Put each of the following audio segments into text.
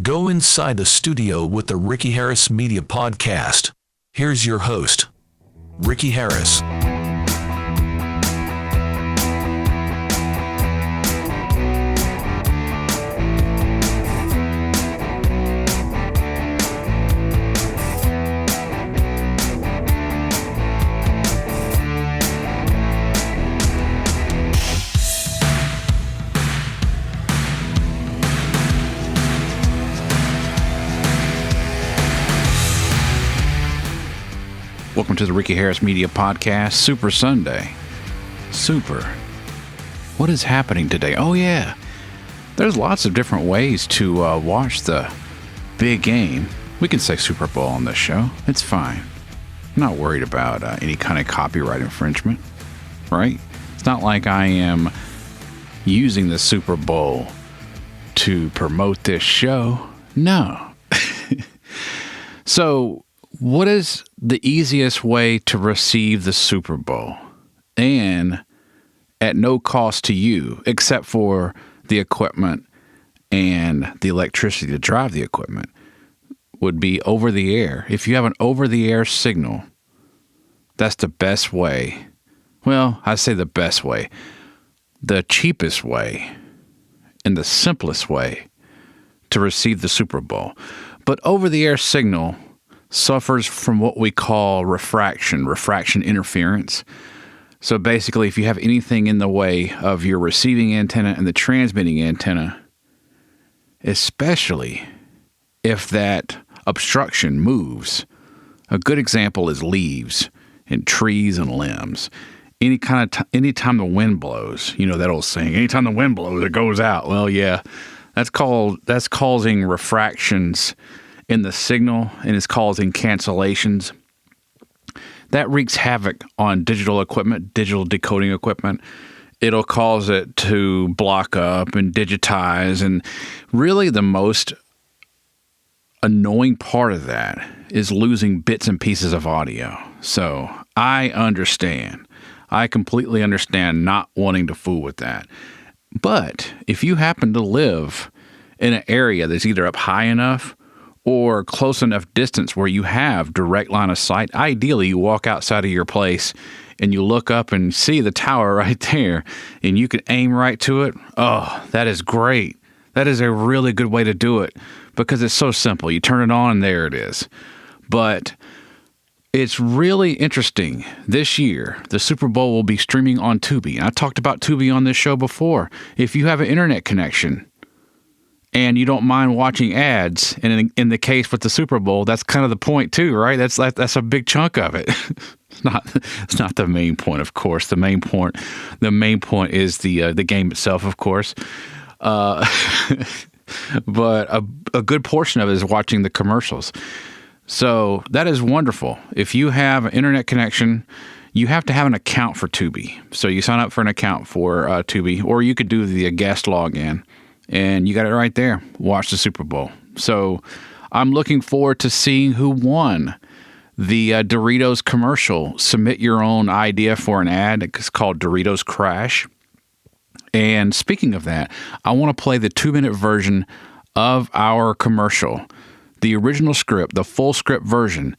Go inside the studio with the Ricky Harris Media Podcast. Here's your host, Ricky Harris. Welcome to the Ricky Harris Media Podcast, Super Sunday. Super. What is happening today? Oh, yeah. There's lots of different ways to watch the big game. We can say Super Bowl on this show. It's fine. I'm not worried about any kind of copyright infringement, right? It's not like I am using the Super Bowl to promote this show. No. So, what is the easiest way to receive the Super Bowl and at no cost to you except for the equipment and the electricity to drive the equipment would be over the air. If you have an over the air signal, that's the best way. Well, I say the best way, the cheapest way and the simplest way to receive the Super Bowl. But over the air signal suffers from what we call refraction interference. So basically, if you have anything in the way of your receiving antenna and the transmitting antenna, especially if that obstruction moves, a good example is leaves and trees and limbs. Anytime the wind blows, you know that old saying, anytime the wind blows, it goes out. Well, yeah, that's causing refractions in the signal and is causing cancellations. That wreaks havoc on digital equipment, digital decoding equipment. It'll cause it to block up and digitize. And really the most annoying part of that is losing bits and pieces of audio. So I understand. I completely understand not wanting to fool with that. But if you happen to live in an area that's either up high enough or close enough distance where you have direct line of sight, ideally you walk outside of your place and you look up and see the tower right there and you can aim right to it. Oh, that is great. That is a really good way to do it because it's so simple. You turn it on and there it is. But it's really interesting. This year, the Super Bowl will be streaming on Tubi. And I talked about Tubi on this show before. If you have an internet connection, and you don't mind watching ads, and in the case with the Super Bowl, that's kind of the point too, right? That's a big chunk of it. It's not the main point, of course. The main point is the game itself, of course. But a good portion of it is watching the commercials. So that is wonderful. If you have an internet connection, you have to have an account for Tubi. So you sign up for an account for Tubi, or you could do the guest login. And you got it right there. Watch the Super Bowl. So I'm looking forward to seeing who won the Doritos commercial. Submit your own idea for an ad. It's called Doritos Crash. And speaking of that, I want to play the 2-minute version of our commercial, the original script, the full script version.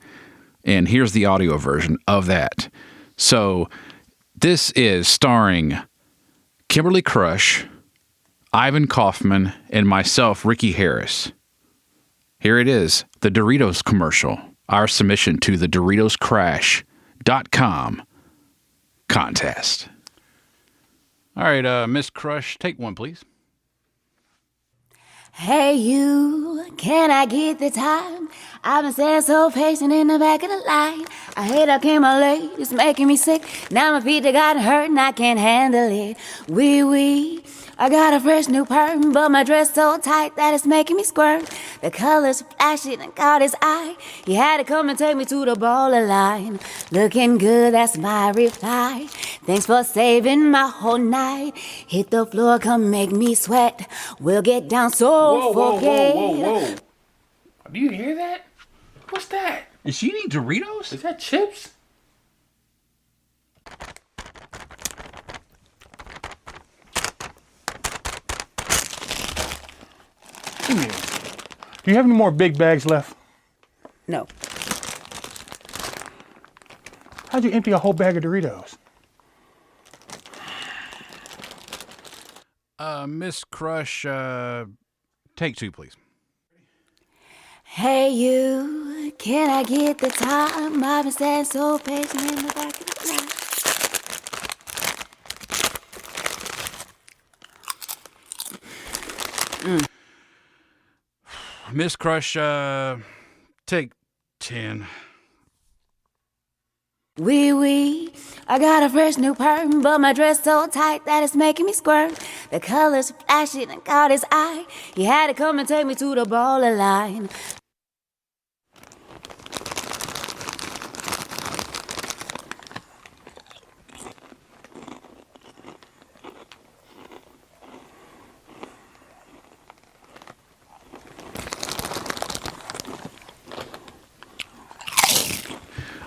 And here's the audio version of that. So this is starring Kimberly Crush, Ivan Kaufman, and myself, Ricky Harris. Here it is, the Doritos commercial, our submission to the DoritosCrash.com contest. All right, Miss Crush, take one, please. Hey you, can I get the time? I've been standing so patient in the back of the line. I hate I came out late, it's making me sick. Now my feet have gotten hurt and I can't handle it. Wee. I got a fresh new perm, but my dress so tight that it's making me squirt. The colors flashing and caught his eye. He had to come and take me to the baller line. Looking good, that's my reply. Thanks for saving my whole night. Hit the floor, come make me sweat. We'll get down so forget. Whoa. Do you hear that? What's that? Is she eating Doritos? Is that chips? Come here. Do you have any more big bags left? No. How'd you empty a whole bag of Doritos? Miss Crush, take 2, please. Hey you, can I get the time? I've been standing so patient in the back of the line. Miss Crush, take 10. Wee, I got a fresh new perm, but my dress so tight that it's making me squirt. The colors flashing and caught his eye. He had to come and take me to the baller line.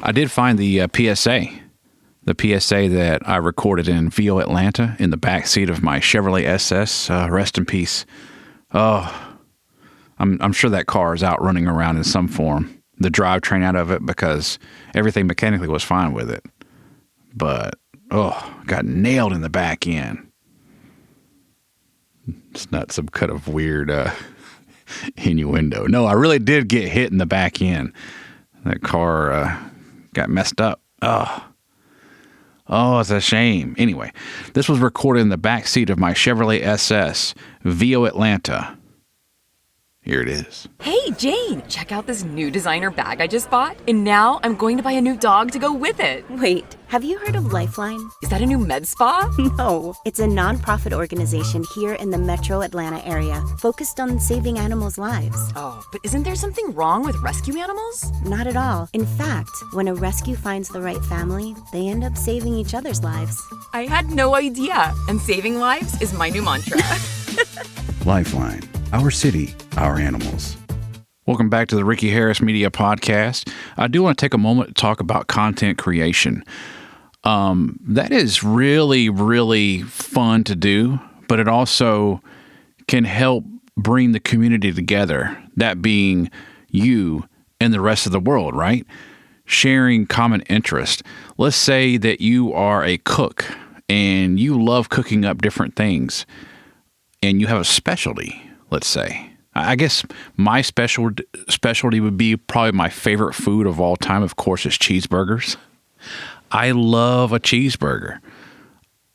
I did find the PSA that I recorded in VO Atlanta in the back seat of my Chevrolet SS. Rest in peace. Oh, I'm sure that car is out running around in some form. The drivetrain out of it, because everything mechanically was fine with it. But, got nailed in the back end. It's not some kind of weird innuendo. No, I really did get hit in the back end. That car got messed up. Oh, it's a shame. Anyway, this was recorded in the back seat of my Chevrolet SS, VO Atlanta. Here it is. Hey, Jane, check out this new designer bag I just bought. And now I'm going to buy a new dog to go with it. Wait, have you heard of Lifeline? Is that a new med spa? No, it's a nonprofit organization here in the metro Atlanta area focused on saving animals' lives. Oh, but isn't there something wrong with rescue animals? Not at all. In fact, when a rescue finds the right family, they end up saving each other's lives. I had no idea. And saving lives is my new mantra. Lifeline. Our city, our animals. Welcome back to the Ricky Harris Media Podcast. I do want to take a moment to talk about content creation. That is really, really fun to do, but it also can help bring the community together, that being you and the rest of the world, right? Sharing common interest. Let's say that you are a cook and you love cooking up different things and you have a specialty. Let's say. I guess my specialty would be probably my favorite food of all time, of course, is cheeseburgers. I love a cheeseburger.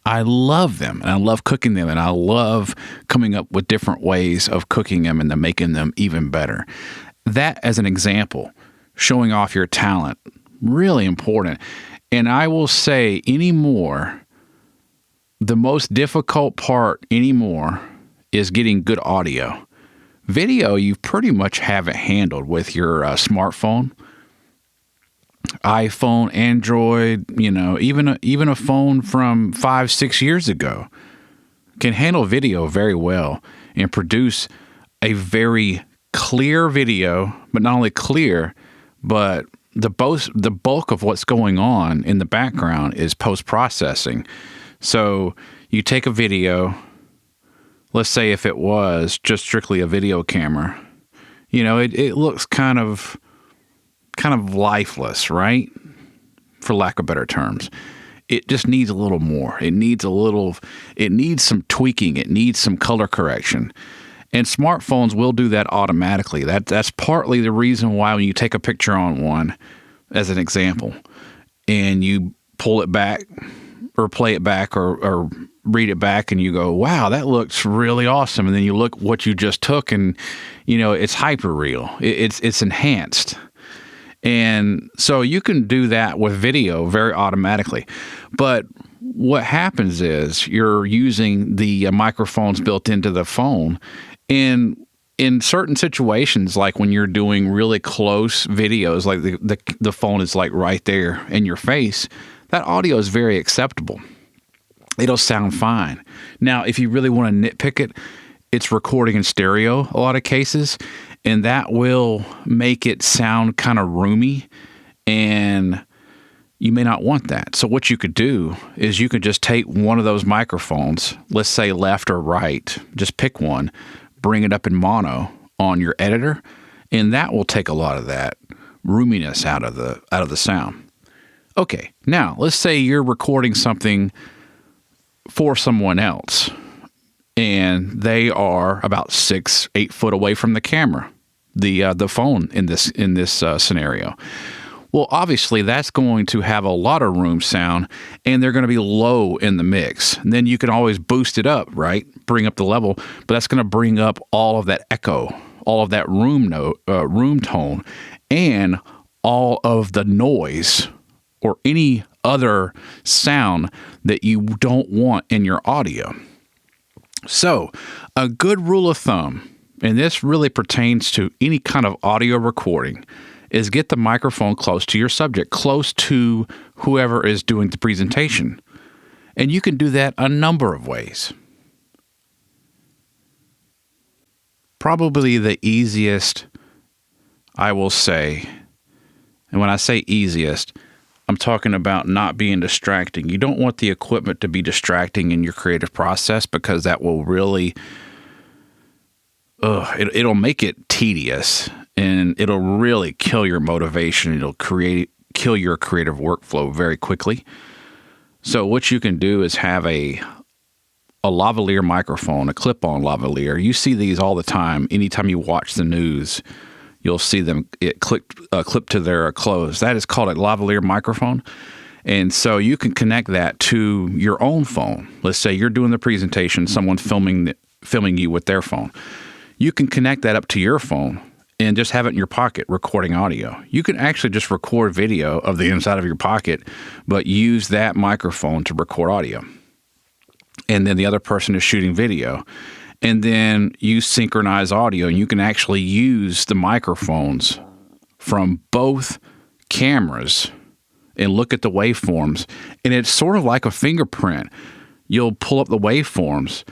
I love them, and I love cooking them, and I love coming up with different ways of cooking them and then making them even better. That, as an example, showing off your talent, really important. And I will say anymore, the most difficult part anymore is getting good audio. Video, you pretty much have it handled with your smartphone, iPhone, Android, even a phone from 5-6 years ago can handle video very well and produce a very clear video, but not only clear, but the bulk of what's going on in the background is post-processing. So you take a video. Let's say if it was just strictly a video camera, it looks kind of lifeless, right? For lack of better terms. It just needs a little more. It needs some tweaking. It needs some color correction. And smartphones will do that automatically. That's partly the reason why when you take a picture on one, as an example, and you pull it back or play it back or read it back and you go, wow, that looks really awesome. And then you look what you just took and, it's hyper real. It's enhanced. And so you can do that with video very automatically. But what happens is you're using the microphones built into the phone. And in certain situations, like when you're doing really close videos, like the phone is like right there in your face, that audio is very acceptable. It'll sound fine. Now, if you really want to nitpick it, it's recording in stereo a lot of cases, and that will make it sound kind of roomy, and you may not want that. So what you could do is you could just take one of those microphones, let's say left or right, just pick one, bring it up in mono on your editor, and that will take a lot of that roominess out of the sound. Okay, now let's say you're recording something for someone else, and they are about 6-8 foot away from the camera, the phone in this scenario. Well, obviously that's going to have a lot of room sound, and they're going to be low in the mix. And then you can always boost it up, right? Bring up the level, but that's going to bring up all of that echo, all of that room tone, and all of the noise or any other sound that you don't want in your audio. So, a good rule of thumb, and this really pertains to any kind of audio recording, is get the microphone close to your subject, close to whoever is doing the presentation. And you can do that a number of ways. Probably the easiest, I will say, and when I say easiest, I'm talking about not being distracting. You don't want the equipment to be distracting in your creative process, because that will really, it'll make it tedious, and it'll really kill your motivation. It'll kill your creative workflow very quickly. So what you can do is have a lavalier microphone, a clip-on lavalier. You see these all the time. Anytime you watch the news, you'll see them clipped to their clothes. That is called a lavalier microphone. And so you can connect that to your own phone. Let's say you're doing the presentation, someone's filming you with their phone. You can connect that up to your phone and just have it in your pocket recording audio. You can actually just record video of the inside of your pocket, but use that microphone to record audio. And then the other person is shooting video. And then you synchronize audio, and you can actually use the microphones from both cameras and look at the waveforms. And it's sort of like a fingerprint. You'll pull up the waveforms,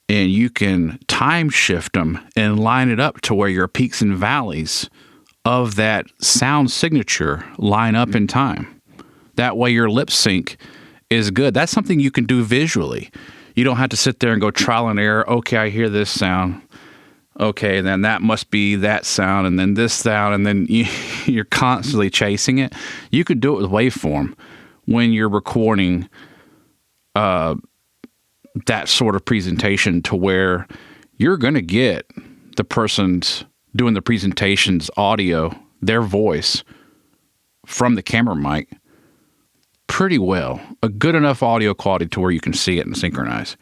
and you can time shift them and line it up to where your peaks and valleys of that sound signature line up in time. That way your lip sync is good. That's something you can do visually. You don't have to sit there and go trial and error. Okay, I hear this sound. Okay, then that must be that sound, and then this sound, and then you're constantly chasing it. You could do it with waveform when you're recording that sort of presentation, to where you're going to get the person's doing the presentation's audio, their voice, from the camera mic pretty well. A good enough audio quality to where you can see it and synchronize.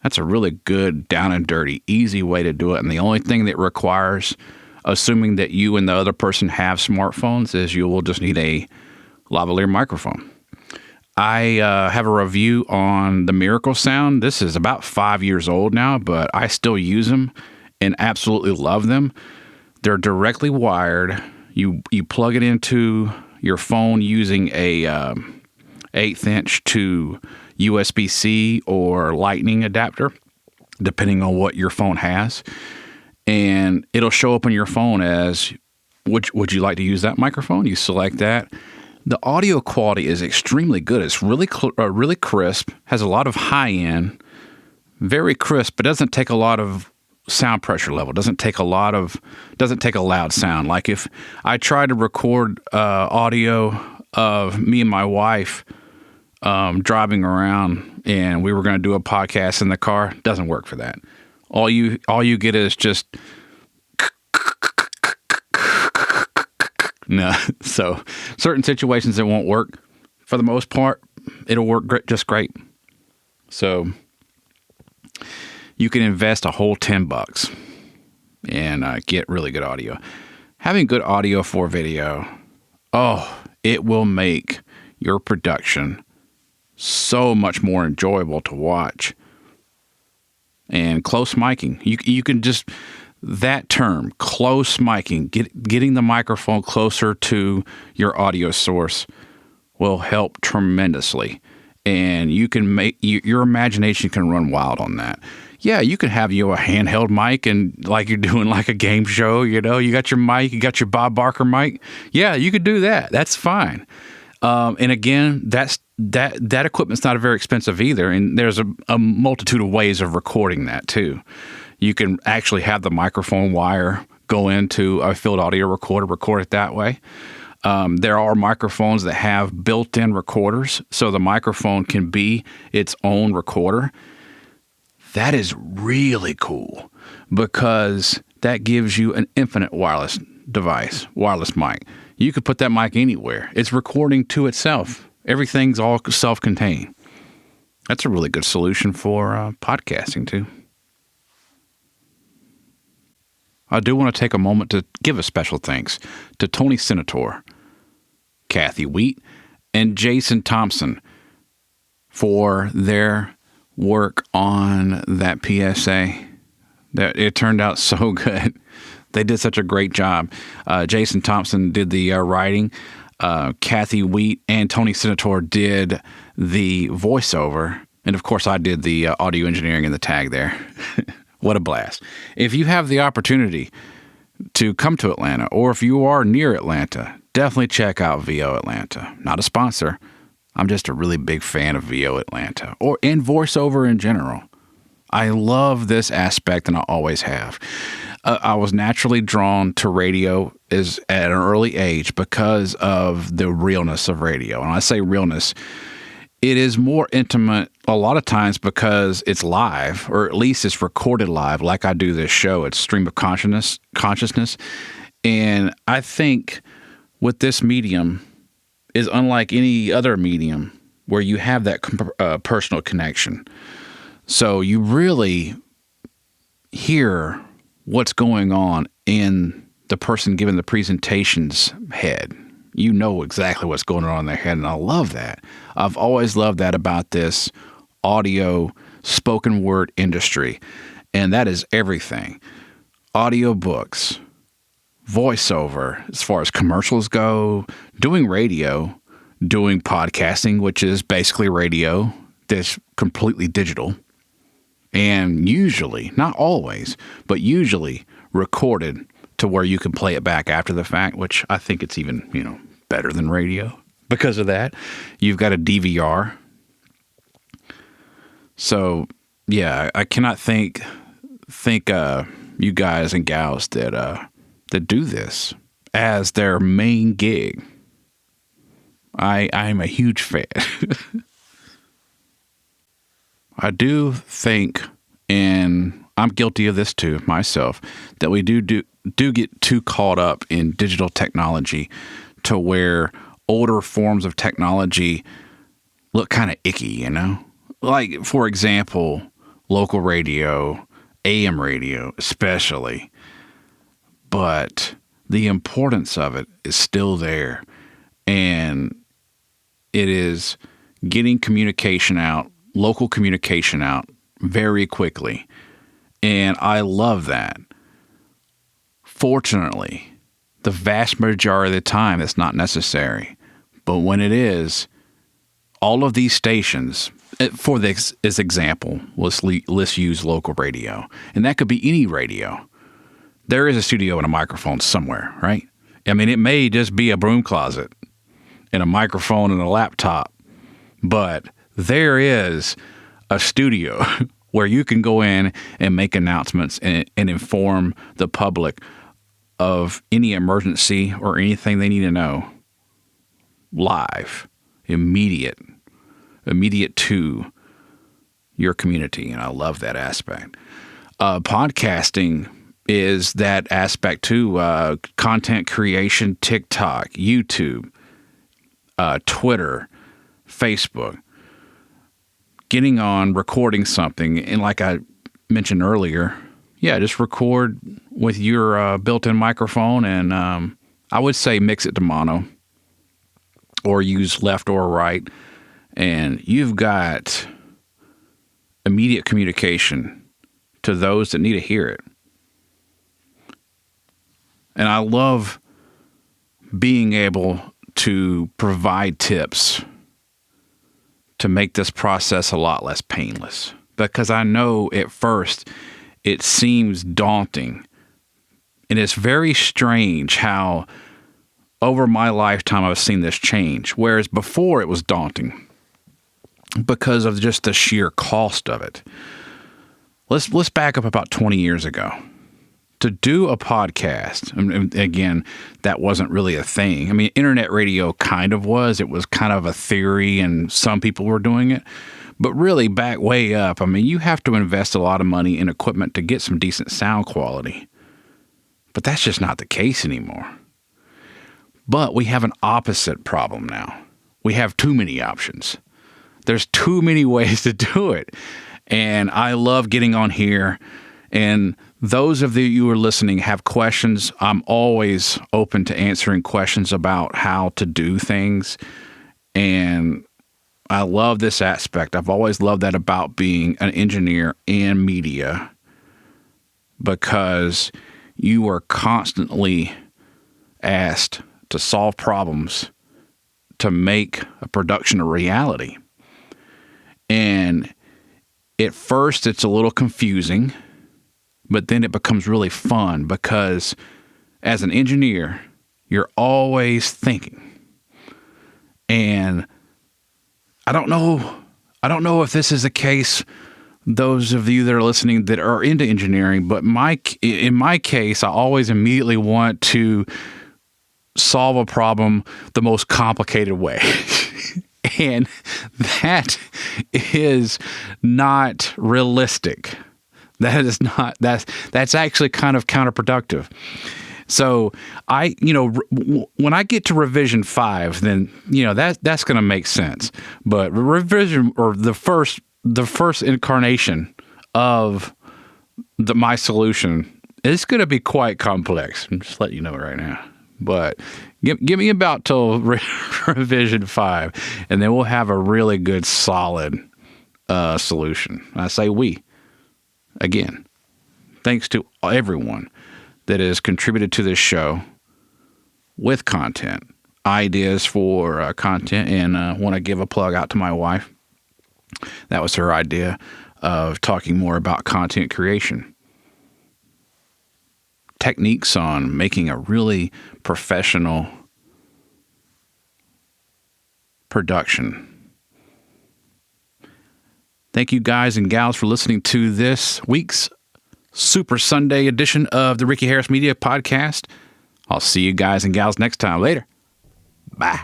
That's a really good, down and dirty, easy way to do it. And the only thing that requires, assuming that you and the other person have smartphones, is you will just need a lavalier microphone. I have a review on the Miracle Sound. This is about 5 years old now, but I still use them and absolutely love them. They're directly wired. You plug it into your phone using a 1/8 inch to USB-C or Lightning adapter, depending on what your phone has. And it'll show up on your phone as, would you like to use that microphone? You select that. The audio quality is extremely good. It's really crisp, has a lot of high end, very crisp, but doesn't take a lot of sound pressure level. Doesn't take a loud sound. Like if I try to record audio of me and my wife driving around, and we were going to do a podcast in the car, doesn't work for that. All you get is just no. So certain situations it won't work. For the most part, it'll work just great. So you can invest a whole $10 and get really good audio. Having good audio for video, it will make your production so much more enjoyable to watch. And close miking, you can just, that term, close miking, getting the microphone closer to your audio source will help tremendously. And you can make, your imagination can run wild on that. Yeah, you can have a handheld mic, and like you're doing like a game show, you got your mic, you got your Bob Barker mic. Yeah, you could do that. That's fine. And again, that equipment's not very expensive either. And there's a multitude of ways of recording that too. You can actually have the microphone wire go into a field audio recorder, record it that way. There are microphones that have built-in recorders, so the microphone can be its own recorder. That is really cool because that gives you an infinite wireless device, wireless mic. You could put that mic anywhere. It's recording to itself. Everything's all self-contained. That's a really good solution for podcasting, too. I do want to take a moment to give a special thanks to Tony Senator, Kathy Wheat, and Jason Thompson for their work on that PSA. It turned out so good. They did such a great job. Jason Thompson did the writing. Kathy Wheat and Tony Senator did the voiceover. And, of course, I did the audio engineering and the tag there. What a blast. If you have the opportunity to come to Atlanta, or if you are near Atlanta, definitely check out VO Atlanta. Not a sponsor. I'm just a really big fan of VO Atlanta, and voiceover in general. I love this aspect, and I always have. I was naturally drawn to radio at an early age because of the realness of radio. And I say realness, it is more intimate a lot of times because it's live, or at least it's recorded live, like I do this show. It's stream of consciousness. And I think with this medium is unlike any other medium where you have that personal connection. So you really hear what's going on in the person giving the presentation's head. You know exactly what's going on in their head, and I love that. I've always loved that about this audio spoken word industry, and that is everything. Audio books, voiceover, as far as commercials go, doing radio, doing podcasting, which is basically radio that's completely digital, and usually, not always, but usually recorded to where you can play it back after the fact, which I think it's even, better than radio because of that. You've got a DVR. So, yeah, I cannot thank you guys and gals that do this as their main gig. I'm a huge fan. I do think, and I'm guilty of this too myself, that we do get too caught up in digital technology to where older forms of technology look kind of icky, Like, for example, local radio, AM radio especially. But the importance of it is still there. And it is getting communication out, local communication out very quickly. And I love that. Fortunately, the vast majority of the time, it's not necessary. But when it is, all of these stations, for this example, let's use local radio. And that could be any radio. There is a studio and a microphone somewhere, right? I mean, it may just be a broom closet and a microphone and a laptop. But there is a studio where you can go in and make announcements and inform the public of any emergency or anything they need to know. Live, immediate to your community. And I love that aspect. Podcasting is that aspect too. Content creation, TikTok, YouTube, Twitter, Facebook. Getting on, recording something, and like I mentioned earlier, just record with your built-in microphone, and I would say mix it to mono, or use left or right, and you've got immediate communication to those that need to hear it. And I love being able to provide tips to make this process a lot less painless, because I know at first it seems daunting, and it's very strange how over my lifetime I've seen this change, whereas before it was daunting because of just the sheer cost of it. let's back up about 20 years ago. To do a podcast, and again, that wasn't really a thing. I mean, internet radio kind of was. It was kind of a theory, and some people were doing it. But really, back way up, I mean, you have to invest a lot of money in equipment to get some decent sound quality. But that's just not the case anymore. But we have an opposite problem now. We have too many options. There's too many ways to do it. And I love getting on here. And those of you who are listening have questions. I'm always open to answering questions about how to do things. And I love this aspect. I've always loved that about being an engineer in media, because you are constantly asked to solve problems to make a production a reality. And at first it's a little confusing, but then it becomes really fun, because as an engineer, you're always thinking. And I don't know if this is the case, those of you that are listening that are into engineering, but in my case, I always immediately want to solve a problem the most complicated way. And that is not realistic. That's actually kind of counterproductive. So when I get to revision 5, then, that's going to make sense. But revision, or the first incarnation of my solution, is going to be quite complex. I'm just letting you know right now. But give me about till revision 5, and then we'll have a really good, solid solution. I say we. Again, thanks to everyone that has contributed to this show with content, ideas for content, and want to give a plug out to my wife. That was her idea of talking more about content creation. Techniques on making a really professional production. Thank you guys and gals for listening to this week's Super Sunday edition of the Ricky Harris Media Podcast. I'll see you guys and gals next time. Later. Bye.